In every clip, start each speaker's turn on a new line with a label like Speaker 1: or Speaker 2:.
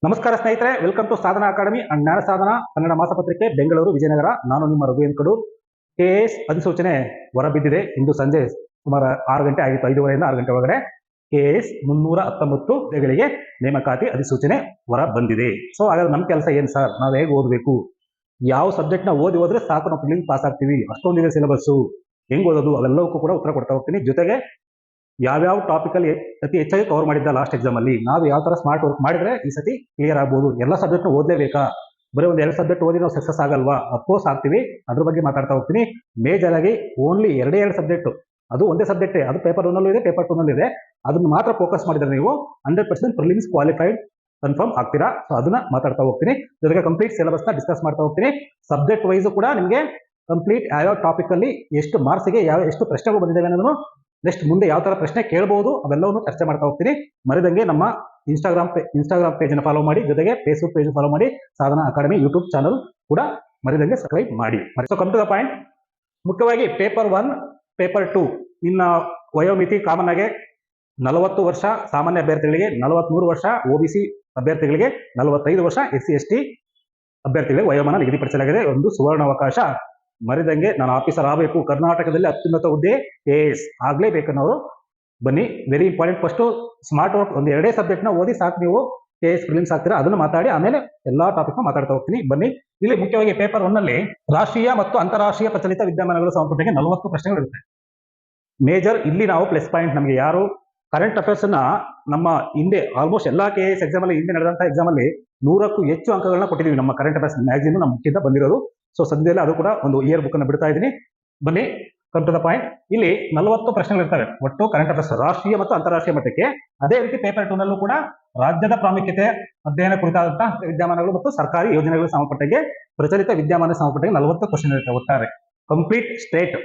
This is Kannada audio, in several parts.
Speaker 1: ನಮಸ್ಕಾರ ಸ್ನೇಹಿತರೆ, welcome to Sadhana academy and Jnana Sadhana Kannada ಮಾಸಪತ್ರಿಕೆ, Bengaluru, Vijayanagara. ನಾನು ನಿಮ್ಮ ರಘು ಎನ್ ಕಡೂರ್. ಕೆಎಎಸ್ ಅಧಿಸೂಚನೆ ಹೊರಬಿದ್ದಿದೆ. ಇಂದು ಸಂಜೆ ಸುಮಾರು 6 ಗಂಟೆ ಆಗಿತ್ತು. 5:30ರಿಂದ 6 ಗಂಟೆ ಒಳಗಡೆ ಕೆಎಎಸ್ 319 ಹುದ್ದೆಗಳಿಗೆ ನೇಮಕಾತಿ ಅಧಿಸೂಚನೆ ಹೊರ ಬಂದಿದೆ. ಸೊ ಹಾಗಾದ್ರೆ ನಮ್ಮ ಕೆಲಸ ಏನು ಸರ್? ನಾವು ಹೇಗೆ ಓದಬೇಕು? ಯಾವ ಸಬ್ಜೆಕ್ಟ್ನ ಹೋದ್ರೆ ಸಾಕು, ನಾವು ಪ್ರಿಲಿಮ್ಸ್ ಪಾಸ್ ಆಗ್ತೀವಿ, ಅಷ್ಟೊಂದಿದೆ ಸಿಲೆಬಸ್ಸು, ಹೆಂಗೆ ಓದೋದು? ಅವೆಲ್ಲವಕ್ಕೂ ಕೂಡ ಉತ್ತರ ಕೊಡ್ತಾ ಹೋಗ್ತೀನಿ. ಜೊತೆಗೆ ಯಾವ್ಯಾವ ಟಾಪಿಕಲ್ಲಿ ಅತಿ ಹೆಚ್ಚಾಗಿ ಕವರ್ ಮಾಡಿದ್ದ ಲಾಸ್ಟ್ ಎಕ್ಸಾಮ್ ಅಲ್ಲಿ, ನಾವು ಯಾವ ತರ ಸ್ಮಾರ್ಟ್ ವರ್ಕ್ ಮಾಡಿದ್ರೆ ಈ ಸತಿ ಕ್ಲಿಯರ್ ಆಗ್ಬೋದು. ಎಲ್ಲ ಸಬ್ಜೆಕ್ಟ್ ಓದಲೇಬೇಕಾ? ಬರೀ ಒಂದು 2 ಸಬ್ಜೆಕ್ಟ್ ಓದಿ ನಾವು ಸಕ್ಸಸ್ ಆಗಲ್ವಾ? ಅಫ್ಕೋರ್ಸ್ ಆಗ್ತೀವಿ. ಅದ್ರ ಬಗ್ಗೆ ಮಾತಾಡ್ತಾ ಹೋಗ್ತೀನಿ. ಮೇಜರ್ ಆಗಿ ಓನ್ಲಿ 2 ಸಬ್ಜೆಕ್ಟ್, ಅದು ಒಂದೇ ಸಬ್ಜೆಕ್ಟ್, ಅದು ಪೇಪರ್ 1 ಇದೆ, ಪೇಪರ್ 2 ಇದೆ. ಅದನ್ನ ಮಾತ್ರ ಫೋಕಸ್ ಮಾಡಿದ್ರೆ ನೀವು 100% ಪ್ರಿಲಿಮ್ಸ್ ಕ್ವಾಲಿಫೈಡ್ ಕನ್ಫರ್ಮ್ ಆಗ್ತೀರಾ. ಸೊ ಅದನ್ನ ಮಾತಾಡ್ತಾ ಹೋಗ್ತೀನಿ. ಜೊತೆಗೆ ಕಂಪ್ಲೀಟ್ ಸಿಲೆಬಸ್ ನ ಡಿಸ್ಕಸ್ ಮಾಡ್ತಾ ಹೋಗ್ತೀನಿ. ಸಬ್ಜೆಕ್ಟ್ ವೈಸ್ ಕೂಡ ನಿಮಗೆ ಕಂಪ್ಲೀಟ್ ಯಾವ ಟಾಪಿಕ್ ಅಲ್ಲಿ ಎಷ್ಟು ಮಾರ್ಕ್ಸ್ಗೆ ಎಷ್ಟು ಪ್ರಶ್ನೆಗಳು ಬಂದಿದ್ದಾವೆ ಅನ್ನೋದನ್ನು, ನೆಕ್ಸ್ಟ್ ಮುಂದೆ ಯಾವ ತರ ಪ್ರಶ್ನೆ ಕೇಳಬಹುದು, ಅವೆಲ್ಲವನ್ನು ಚರ್ಚೆ ಮಾಡ್ತಾ ಹೋಗ್ತೀನಿ. ಮರಿದಂಗೆ ನಮ್ಮ ಇನ್ಸ್ಟಾಗ್ರಾಮ್ ಪೇಜ್ ಫಾಲೋ ಮಾಡಿ, ಜೊತೆಗೆ ಫೇಸ್ಬುಕ್ ಪೇಜ್ ಫಾಲೋ ಮಾಡಿ. ಸಾಧನಾ ಅಕಾಡೆಮಿ ಯೂಟ್ಯೂಬ್ ಚಾನಲ್ ಕೂಡ ಮರಿದಂಗೆ ಸಬ್ಸ್ಕ್ರೈಬ್ ಮಾಡಿ. So come to the point. ಮುಖ್ಯವಾಗಿ ಪೇಪರ್ 1, ಪೇಪರ್ 2 ಇನ್ನ ವಯೋಮಿತಿ ಕಾಮನ್ ಆಗಿ 40 ವರ್ಷ ಸಾಮಾನ್ಯ ಅಭ್ಯರ್ಥಿಗಳಿಗೆ, 43 ವರ್ಷ OBC ಅಭ್ಯರ್ಥಿಗಳಿಗೆ, 45 ವರ್ಷ SC/ST ಅಭ್ಯರ್ಥಿಗಳಿಗೆ ವಯೋಮಾನ ನಿಗದಿಪಡಿಸಲಾಗಿದೆ. ಒಂದು ಸುವರ್ಣಾವಕಾಶ. ಮರಿದಂಗೆ ನಾನು ಆಫೀಸರ್ ಆಗಬೇಕು, ಕರ್ನಾಟಕದಲ್ಲಿ ಅತ್ಯುನ್ನತ ಹುದ್ದೆ KS ಆಗ್ಲೇಬೇಕನ್ನೋರು ಬನ್ನಿ. Very important. First smart work ಒಂದು 2 ಸಬ್ಜೆಕ್ಟ್ನ ಓದಿ ಸಾಕು, ನೀವು KS ಪ್ರಿಲಿಮ್ಸ್ ಆಗ್ತೀರಾ. ಅದನ್ನು ಮಾತಾಡಿ ಆಮೇಲೆ ಎಲ್ಲಾ ಟಾಪಿಕ್ ಮಾತಾಡ್ತಾ ಹೋಗ್ತೀನಿ. ಬನ್ನಿ. ಇಲ್ಲಿ ಮುಖ್ಯವಾಗಿ ಪೇಪರ್ 1 ನಲ್ಲಿ ರಾಷ್ಟ್ರೀಯ ಮತ್ತು ಅಂತಾರಾಷ್ಟ್ರೀಯ ಪ್ರಚಲಿತ ವಿದ್ಯಮಾನಗಳು ಸಂಬಂಧಪಟ್ಟ 40 ಪ್ರಶ್ನೆಗಳು ಇರುತ್ತೆ. ಮೇಜರ್ ಇಲ್ಲಿ ನಾವು ಪ್ಲಸ್ ಪಾಯಿಂಟ್, ನಮಗೆ ಯಾರು ಕರೆಂಟ್ ಅಫೇರ್ಸ್ ನ ನಮ್ಮ ಹಿಂದೆ ಆಲ್ಮೋಸ್ಟ್ ಎಲ್ಲಾ KS ಎಕ್ಸಾಮ್ ಅಲ್ಲಿ, ಹಿಂದೆ ನಡೆದಂತ ಎಕ್ಸಾಮ್ ಅಲ್ಲಿ 100ಕ್ಕೂ ಹೆಚ್ಚು ಅಂಕಗಳನ್ನ ಕೊಟ್ಟಿದ್ದೀವಿ. ನಮ್ಮ ಕರೆಂಟ್ ಅಫೇರ್ಸ್ ಮ್ಯಾಗಝಿನ್ ನಮ್ಮ ಮುಖ್ಯದಿಂದ ಬಂದಿರೋದು. ಸೊ ಸದ್ಯದಲ್ಲಿ ಅದು ಕೂಡ ಒಂದು ಇಯರ್ ಬುಕ್ ಅನ್ನು ಬಿಡ್ತಾ ಇದ್ದೀನಿ. ಬನ್ನಿ, ಕಮ್ ಟು ದ ಪಾಯಿಂಟ್. ಇಲ್ಲಿ 40 ಪ್ರಶ್ನೆಗಳು ಇರ್ತವೆ ಒಟ್ಟು ಕರೆಂಟ್ ಅಫೇರ್ಸ್ ರಾಷ್ಟ್ರೀಯ ಮತ್ತು ಅಂತಾರಾಷ್ಟ್ರೀಯ ಮಟ್ಟಕ್ಕೆ. ಅದೇ ರೀತಿ ಪೇಪರ್ 2 ನಲ್ಲೂ ಕೂಡ ರಾಜ್ಯದ ಪ್ರಾಮುಖ್ಯತೆ ಅಧ್ಯಯನ ಕುರಿತಾದಂತಹ ವಿದ್ಯಮಾನಗಳು ಮತ್ತು ಸರ್ಕಾರಿ ಯೋಜನೆಗಳಿಗೆ ಸಂಬಂಧಪಟ್ಟಂಗೆ ಪ್ರಚಲಿತ ವಿದ್ಯಮಾನ ಸಂಬಂಧಪಟ್ಟಂಗೆ 40 ಕ್ವಶನ್ ಇರುತ್ತೆ ಒಟ್ಟಾರೆ. ಕಂಪ್ಲೀಟ್ ಸ್ಟೇಟ್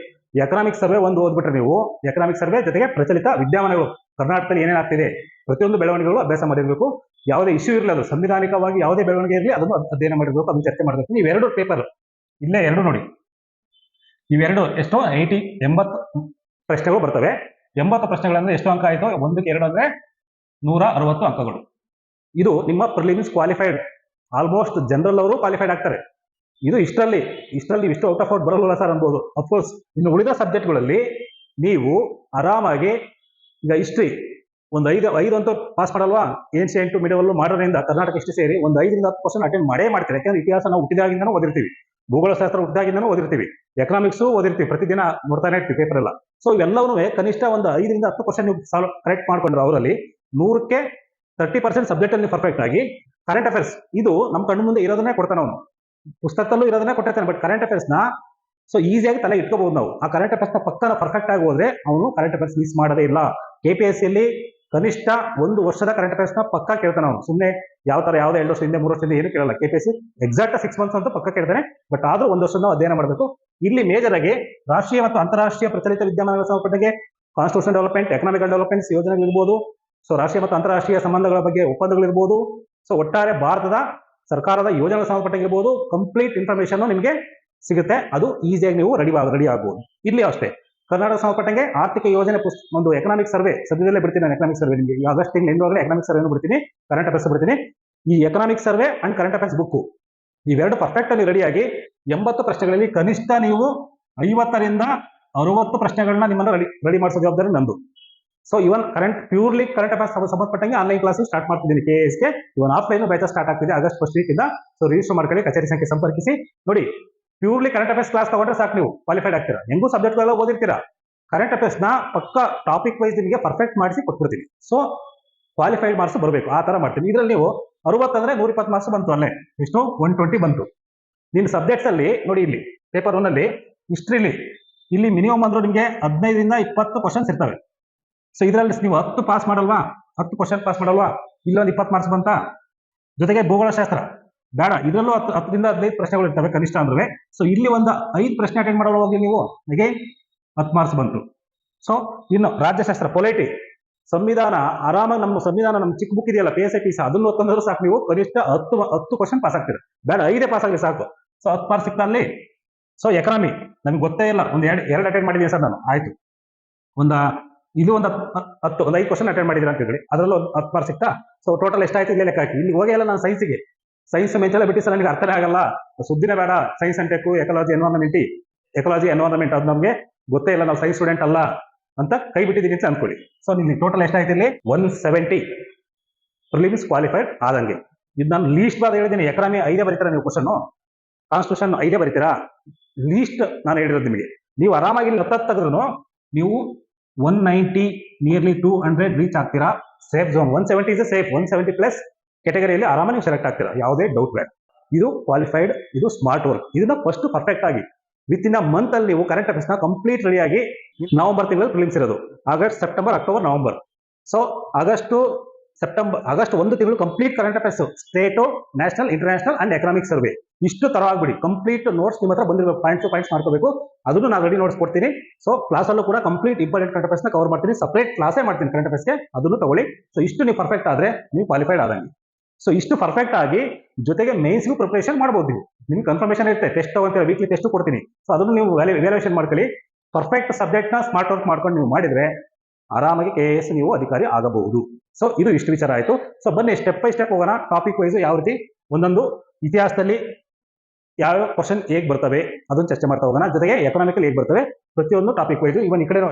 Speaker 1: ಎಕನಾಮಿಕ್ ಸರ್ವೆ ಒಂದು ಓದ್ಬಿಟ್ರೆ ನೀವು, ಎಕನಾಮಿಕ್ ಸರ್ವೆ ಜೊತೆಗೆ ಪ್ರಚಲಿತ ವಿದ್ಯಮಾನಗಳು, ಕರ್ನಾಟಕದಲ್ಲಿ ಏನೇನಾಗ್ತಿದೆ ಪ್ರತಿಯೊಂದು ಬೆಳವಣಿಗೆಗಳು ಅಭ್ಯಾಸ ಮಾಡಿರಬೇಕು. ಯಾವುದೇ ಇಶ್ಯೂ ಇರಲಿ, ಅದು ಸಂವಿಧಾನಿಕವಾಗಿ ಯಾವುದೇ ಬೆಳವಣಿಗೆ ಇರಲಿ, ಅದನ್ನು ಅಧ್ಯಯನ ಮಾಡಿರಬೇಕು, ಅದನ್ನು ಚರ್ಚೆ ಮಾಡಬೇಕು. ಇವೆರಡು ಪೇಪರ್ ಇಲ್ಲೇ 2 ನೋಡಿ, ಇವೆರಡು ಎಷ್ಟು 80 ಪ್ರಶ್ನೆಗಳು ಬರ್ತವೆ. 80 ಪ್ರಶ್ನೆಗಳಂದ್ರೆ ಎಷ್ಟು ಅಂಕ ಆಯಿತು? 1ಕ್ಕೆ 2 ಅಂದ್ರೆ 160 ಅಂಕಗಳು. ಇದು ನಿಮ್ಮ ಪ್ರಿಲಿಮ್ಸ್ ಕ್ವಾಲಿಫೈಡ್. ಆಲ್ಮೋಸ್ಟ್ ಜನರಲ್ ಅವರು ಕ್ವಾಲಿಫೈಡ್ ಆಗ್ತಾರೆ. ಇದು ಇಷ್ಟರಲ್ಲಿ ಇಷ್ಟು ಔಟ್ ಆಫ್ ಔಟ್ ಬರಲ್ಲ ಸರ್ ಅನ್ಬೋದು. ಅಫ್ಕೋರ್ಸ್ ಇನ್ನು ಉಳಿದ ಸಬ್ಜೆಕ್ಟ್ಗಳಲ್ಲಿ ನೀವು ಆರಾಮಾಗಿ, ಈಗ ಹಿಸ್ಟ್ರಿ ಒಂದು 5 ಅಂತೂ ಪಾಸ್ ಮಾಡಲ್ವಾ? ಏನ್ಷಿಯಂಟ್ ಮಿಡಲ್ ಮಾಡರ್ನಿಂದ ಕರ್ನಾಟಕ ಹಿಸ್ಟ್ರಿ ಸೇರಿ ಒಂದು 5ರಿಂದ 10% ಅಟೆಂಡ್ ಮಾಡೇ ಮಾಡ್ತೀರಿ. ಯಾಕಂದ್ರೆ ಇತಿಹಾಸ ನಾವು ಹುಟ್ಟಿದಾಗಿಂದನೂ ಓದಿರ್ತೀವಿ, ಭೂಗೋಳಶಾಸ್ತ್ರ ಹುಟ್ಟಿದಾಗಿಂದನೂ ಓದಿರ್ತೀವಿ, ಎಕನಾಮಿಕ್ಸು ಓದಿರ್ತೀವಿ, ಪ್ರತಿದಿನ ನೋಡ್ತಾನೆ ಇರ್ತೀವಿ ಪೇಪರ್ ಎಲ್ಲ. ಸೊ ಇವೆಲ್ಲವೂ ಕನಿಷ್ಠ ಒಂದು 5ರಿಂದ 10% ನೀವು ಸಾಲ್ವ್ ಕರೆಕ್ಟ್ ಮಾಡ್ಕೊಂಡ್ರೆ ಅವರಲ್ಲಿ 100ಕ್ಕೆ 30% ಸಬ್ಜೆಕ್ಟ್ ಅಲ್ಲಿ ಪರ್ಫೆಕ್ಟ್ ಆಗಿ, ಕರೆಂಟ್ ಅಫೇರ್ಸ್ ಇದು ನಮ್ಮ ಕಣ್ಣು ಮುಂದೆ ಇರೋದನ್ನೇ ಕೊಡ್ತಾನೆ ಅವನು, ಪುಸ್ತಕದಲ್ಲೂ ಇರೋದನ್ನೇ ಕೊಟ್ಟಿರ್ತಾನೆ. ಬಟ್ ಕರೆಂಟ್ ಅಫೇರ್ಸ್ ನ ಸೊ ಈಸಿಯಾಗಿ ತಲೆ ಇಟ್ಕೋಬಹುದು ನಾವು. ಆ ಕರೆಂಟ್ ಅಫೇರ್ಸ್ ನ ಪಕ್ಕನ ಪರ್ಫೆಕ್ಟ್ ಆಗಿ ಹೋದ್ರೆ ಅವನು ಕರೆಂಟ್ ಅಫೇರ್ಸ್ ಮಿಸ್ ಮಾಡೋದೇ ಇಲ್ಲ. KPSC ಯಲ್ಲಿ ಕನಿಷ್ಠ 1 ವರ್ಷದ ಕರೆಂಟ್ ಅಫೇರ್ಸ್ ನ ಪಕ್ಕ ಕೇಳ್ತಾನೆ ಅವನು. ಸುಮ್ಮನೆ ಯಾವ ತರ ಯಾವುದೇ 2 ವರ್ಷದಿಂದ 3 ವರ್ಷದಿಂದ ಏನು ಕೇಳಲ್ಲ. KPSC ಎಕ್ಸಾಕ್ಟ್ 6 ಮಂತ್ಸ್ ಅಂತ ಪಕ್ಕ ಕೇಳ್ತಾನೆ. ಬಟ್ ಆದ್ರೂ 1 ವರ್ಷದ ನಾವು ಅಧ್ಯಯನ ಮಾಡಬೇಕು. ಇಲ್ಲಿ ಮೇಜರ್ ಆಗಿ ರಾಷ್ಟ್ರೀಯ ಮತ್ತು ಅಂತಾರಾಷ್ಟ್ರೀಯ ಪ್ರಚಲಿತ ವಿದ್ಯಮಾನಗಳ ಸಂಬಂಧಪಟ್ಟಂಗೆ ಕಾನ್ಸ್ಟಿಟ್ಯೂಷನ್ ಡೆವಲಪ್ಮೆಂಟ್, ಎಕನಾಮಿಕಲ್ ಡೆವಲಪ್ಮೆಂಟ್ಸ್ ಯೋಜನೆಗಳಿರ್ಬೋದು, ಸೊ ರಾಷ್ಟ್ರೀಯ ಮತ್ತು ಅಂತಾರಾಷ್ಟ್ರೀಯ ಸಂಬಂಧಗಳ ಬಗ್ಗೆ ಒಪ್ಪಂದಗಳಿರ್ಬೋದು, ಸೊ ಒಟ್ಟಾರೆ ಭಾರತದ ಸರ್ಕಾರದ ಯೋಜನೆಗಳ ಸಂಬಂಧಪಟ್ಟಿರ್ಬೋದು, ಕಂಪ್ಲೀಟ್ ಇನ್ಫಾರ್ಮೇಶನ್ ನಿಮಗೆ ಸಿಗುತ್ತೆ. ಅದು ಈಸಿಯಾಗಿ ನೀವು ರೆಡಿ ಆಗ್ಬೋದು. ಇಲ್ಲಿ ಅಷ್ಟೇ ಕರ್ನಾಟಕ ಸಂಬಂಧಪಟ್ಟಂಗೆ ಆರ್ಥಿಕ ಯೋಜನೆ ಒಂದು ಎಕನಾಮಿಕ್ ಸರ್ವೆ ಸದ್ಯದಲ್ಲೇ ಬಿಡ್ತೀನಿ. ನಾನು ಎಕನಾಮಿಕ್ ಸರ್ವೆ ನಿಮಗೆ ಆಗಸ್ಟ್ ತಿಂಗಳು ಎಂಡವರೆಗೆ ಎಕನಾಮಿಕ್ ಸರ್ವೆ ಬಿಡ್ತೀನಿ, ಕರೆಂಟ್ ಅಫೇರ್ಸ್ ಬಿಡ್ತೀನಿ. ಈ economic survey and current affairs book ಇವೆರಡು ಪರ್ಫೆಕ್ಟ್ ಆಗಿ ರೆಡಿಯಾಗಿ 80 ಪ್ರಶ್ನೆಗಳಲ್ಲಿ ಕನಿಷ್ಠ ನೀವು 50ರಿಂದ 60 ಪ್ರಶ್ನೆಗಳನ್ನ ನಿಮ್ಮನ್ನ ರೆಡಿ ಮಾಡಿಸೋ ಜವಾಬ್ದಾರಿ ನಂದು. ಸೊ ಇವನ್ ಪ್ಯೂರ್ಲಿ ಕರೆಂಟ್ ಅಫೇರ್ಸ್ ಸಂಬಂಧಪಟ್ಟಂಗೆ ಆನ್ಲೈನ್ ಕ್ಲಾಸ್ ಸ್ಟಾರ್ಟ್ ಮಾಡ್ತಿದ್ದೀನಿ. KSಗೆ ಇವನ್ ಆಫ್ಲೈನ್ ಬ್ಯಾಚ್ ಸ್ಟಾರ್ಟ್ ಆಗ್ತಿದೆ ಆಗಸ್ಟ್ 1st ವೀಕ್ ಇಂದ. ಸೊ ರಿಜಿಸ್ಟರ್ ಮಾಡ್ಕೊಳ್ಳಿ, ಕಚೇರಿ ಸಂಖ್ಯೆ ಸಂಪರ್ಕಿಸಿ. ನೋಡಿ, ಪ್ಯೂರ್ಲಿ ಕರೆಂಟ್ ಅಫೇರ್ಸ್ ಕ್ಲಾಸ್ ತಗೊಂಡ್ರೆ ಸಾಕು, ನೀವು ಕ್ವಾಲಿಫೈಡ್ ಆಗ್ತೀರಾ. ಹೆಂಗೂ ಸಬ್ಜೆಕ್ಟ್ಗಳೆಲ್ಲ ಓದಿರ್ತೀರಾ. ಕರೆಂಟ್ ಅಫೇರ್ಸ್ ನ ಪಕ್ಕ ಟಾಪಿಕ್ ವೈಸ್ ನಿಮಗೆ ಪರ್ಫೆಕ್ಟ್ ಮಾಡಿಸಿ ಕೊಟ್ಬಿಡ್ತೀನಿ. ಸೊ ಕ್ವಾಲಿಫೈಡ್ ಮಾರ್ಕ್ಸ್ ಬರಬೇಕು, ಆ ತರ ಮಾಡ್ತೀನಿ. ಇದರಲ್ಲಿ ನೀವು 60 ಅಂದ್ರೆ 120 ಮಾರ್ಕ್ಸ್ ಬಂತು, ಅಲ್ಲೇ ಎಷ್ಟು 120 ಬಂತು. ನಿನ್ನ ಸಬ್ಜೆಕ್ಟ್ಸ್ ಅಲ್ಲಿ ನೋಡಿ, ಇಲ್ಲಿ ಪೇಪರ್ 1 ಅಲ್ಲಿ ಹಿಸ್ಟ್ರಿಲಿ ಇಲ್ಲಿ ಮಿನಿಮಮ್ ಅಂದ್ರೂ ನಿಮಗೆ 15ರಿಂದ 20 ಕ್ವಶನ್ಸ್ ಇರ್ತವೆ. ಸೊ ಇದರಲ್ಲಿ ನೀವು 10 ಪಾಸ್ ಮಾಡಲ್ವಾ, 10 ಕ್ವಶನ್ ಪಾಸ್ ಮಾಡಲ್ವಾ, ಇಲ್ಲೊಂದು 20 ಮಾರ್ಕ್ಸ್ ಬಂತ. ಜೊತೆಗೆ ಭೂಗೋಳಶಾಸ್ತ್ರ ಬೇಡ, ಇದರಲ್ಲೂ 10ರಿಂದ 15 ಪ್ರಶ್ನೆಗಳು ಇರ್ತವೆ ಕನಿಷ್ಠ ಅಂದ್ರೆ. ಸೊ ಇಲ್ಲಿ ಒಂದು 5 ಪ್ರಶ್ನೆ ಅಟೆಂಡ್ ಮಾಡೋ ಹೋಗಿ ನೀವು ಹೇಗೆ 10 ಮಾರ್ಕ್ಸ್ ಬಂತು. ಸೊ ಇನ್ನು ರಾಜ್ಯಶಾಸ್ತ್ರ, ಪೊಲೈಟಿ, ಸಂವಿಧಾನ, ಆರಾಮಾಗಿ ನಮ್ಮ ಸಂವಿಧಾನ, ನಮ್ಮ ಚಿಕ್ಕ ಬುಕ್ ಇದೆಯಲ್ಲ PSI ಅದನ್ನು ಓದ್ಕೊಂಡ್ರು ಸಾಕು, ನೀವು ಕನಿಷ್ಠ 10 ಕ್ವಶನ್ ಪಾಸ್ ಆಗ್ತೀರಾ. ಬೇಡ 5 ಪಾಸ್ ಆಗಲಿ ಸಾಕು. ಸೊ 10 ಮಾರ್ಕ್ಸ್ ಸಿಗ್ತಾ ಅಲ್ಲಿ. ಸೊ ಎಕನಾಮಿ ನಮ್ಗೆ ಗೊತ್ತೇ ಇಲ್ಲ, ಒಂದು 2 ಅಟೆಂಡ್ ಮಾಡಿದ್ದೀನಿ ಸರ್ ನಾನು, ಆಯ್ತು. ಒಂದು ಇದು ಒಂದು 5 ಕ್ವಶನ್ ಅಟೆಂಡ್ ಮಾಡಿದ್ರೆ ಅಂತ ಹೇಳಿ ಅದರಲ್ಲೂ 10 ಮಾರ್ಕ್ಸ್ ಸಿಗ್ತಾ. ಸೊ ಟೋಟಲ್ ಎಷ್ಟಾಯ್ತು ಇಲ್ಲೇ ಲೆಕ್ಕ ಹಾಕಿ. ಇಲ್ಲಿ ಹೋಗೇ ಇಲ್ಲ ನಾನು ಸೈನ್ಸ್ಗೆ. ಸೈನ್ಸ್ ಮೆಂಚೆಲ್ಲ ಬಿಟ್ಟಿಸಲ್ಲ, ನನಗೆ ಅರ್ಥನೇ ಆಗಲ್ಲ, ಸುದ್ದಿನೇ ಬೇಡ. ಸೈನ್ಸ್ ಅಂಡ್ ಟೆಕ್, ಎಕಲಾಜಿ ಎನ್ವೈರನ್ಮೆಂಟ್ ಅದು ನಮಗೆ ಗೊತ್ತೇ ಇಲ್ಲ, ನಾವು ಸೈನ್ಸ್ ಸ್ಟೂಡೆಂಟ್ ಅಲ್ಲ ಅಂತ ಕೈ ಬಿಟ್ಟಿದ್ದೀನಿ ಅಂತ ಅನ್ಕೊಳ್ಳಿ. ಸೊ ನಿಮ್ಗೆ ಟೋಟಲ್ ಎಷ್ಟಾಯ್ತು ಇಲ್ಲಿ 170 ಪ್ರಿಲಿಮ್ಸ್ ಕ್ವಾಲಿಫೈಡ್ ಆದಂಗೆ. ಇದು ನಾನು ಲೀಸ್ಟ್ ಬಾದ್ ಹೇಳಿದ್ದೀನಿ. ಎಕನಾಮಿ 5 ಬರೀತೀರಾ ನೀವು ಕ್ವಶನ್, ಕಾನ್ಸ್ಟಿಟ್ಯೂಷನ್ 5 ಬರೀತೀರಾ ಲೀಸ್ಟ್. ನಾನು ಹೇಳಿರೋದು ನಿಮಗೆ, ನೀವು ಆರಾಮಾಗಿ 10 ತೆಗೆದ್ರು ನೀವು 190 ನಿಯರ್ಲಿ 200 ರೀಚ್ ಆಗ್ತೀರಾ. Safe zone 170 is safe. 170 plus ಕೆಟಗರಿಯಲ್ಲಿ ಆರಾಮಾಗಿ ನೀವು ಸೆಲೆಕ್ಟ್ ಆಗ್ತೀರಾ, ಯಾವುದೇ ಡೌಟ್ ಬೇಡ. ಇದು ಕ್ವಾಲಿಫೈಡ್, ಇದು ಸ್ಮಾರ್ಟ್ ವರ್ಕ್. ಇದನ್ನ ಫಸ್ಟ್ ಪರ್ಫೆಕ್ಟ್ ಆಗಿ ವಿತ್ ಇನ್ ಅ ಮಂತ್ ಅಲ್ಲಿ ನೀವು ಕರೆಂಟ್ ಅಫೇರ್ಸ್ ನ ಕಂಪ್ಲೀಟ್ ರೆಡಿ ಆಗಿ. ನವೆಂಬರ್ ತಿಂಗಳಲ್ಲಿ ಪ್ರಿಲಿಮ್ಸ್ ಇರೋದು, August, September, October, November. So August 1 ತಿಂಗಳು complete current affairs, state, national, international and economic survey ಇಷ್ಟು ತರ ಆಗ್ಬಿಡಿ. ಕಂಪ್ಲೀಟ್ ನೋಟ್ಸ್ ನಿಮ್ಮ ಹತ್ರ ಬಂದಿರಬೇಕು, ಪಾಯಿಂಟ್ಸ್ ಮಾಡ್ಕೋಬೇಕು. ಅದನ್ನು ನಾನು ರೆಡಿ ನೋಟ್ಸ್ ಕೊಡ್ತೀನಿ. ಸೊ ಕ್ಲಾಸಲ್ಲೂ ಕೂಡ ಕಂಪ್ಲೀಟ್ ಇಂಪಾರ್ಟೆಂಟ್ ಕರೆಂಟ್ ಅಫೇರ್ಸ್ ನ ಕವರ್ ಮಾಡ್ತೀನಿ, ಸಪರೇಟ್ ಕ್ಲಾಸೇ ಮಾಡ್ತೀನಿ ಕರೆಂಟ್ ಅಫೇರ್ಸ್ಗೆ, ಅದನ್ನು ತಗೊಳ್ಳಿ. ಸೊ ಇಷ್ಟು ನೀವು ಪರ್ಫೆಕ್ಟ್ ಆದ್ರೆ ನೀವು ಕ್ವಾಲಿಫೈಡ್ ಆದಂಗೆ. ಸೊ ಇಷ್ಟು ಪರ್ಫೆಕ್ಟ್ ಆಗಿ ಜೊತೆಗೆ ಮೇನ್ಸ್ಗೂ ಪ್ರಿಪರೇಷನ್ ಮಾಡ್ಬೋದು ನೀವು. ನಿಮ್ಗೆ ಕನ್ಫರ್ಮೇಷನ್ ಇರುತ್ತೆ, ಟೆಸ್ಟ್ ಅಂತ ವೀಕ್ಲಿ ಟೆಸ್ಟ್ ಕೊಡ್ತೀನಿ. ಸೊ ಅದನ್ನು ನೀವು ವ್ಯಾಲ್ಯೂಯೇಷನ್ ಮಾಡ್ಕೊಳ್ಳಿ. ಪರ್ಫೆಕ್ಟ್ ಸಬ್ಜೆಕ್ಟ್ ನ ಸ್ಮಾರ್ಟ್ ವರ್ಕ್ ಮಾಡ್ಕೊಂಡು ನೀವು ಮಾಡಿದ್ರೆ ಆರಾಮಾಗಿ KS ನೀವು ಅಧಿಕಾರಿ ಆಗಬಹುದು. ಸೊ ಇದು ಇಷ್ಟು ವಿಚಾರ ಆಯ್ತು. ಸೊ ಬನ್ನಿ ಸ್ಟೆಪ್ ಬೈ ಸ್ಟೆಪ್ ಹೋಗೋಣ. ಟಾಪಿಕ್ ವೈಸ್ ಯಾವ ರೀತಿ ಒಂದೊಂದು ಇತಿಹಾಸದಲ್ಲಿ ಯಾವ ಕ್ವಶನ್ ಹೇಗೆ ಬರ್ತವೆ ಅದನ್ನು ಚರ್ಚೆ ಮಾಡ್ತಾ ಹೋಗೋಣ. ಜೊತೆಗೆ ಎಕನಾಮಿಕಲ್ ಹೇಗೆ ಬರ್ತವೆ ಪ್ರತಿಯೊಂದು ಟಾಪಿಕ್ ವೈಸ್. ಇವನ್ ಈ ಕಡೆ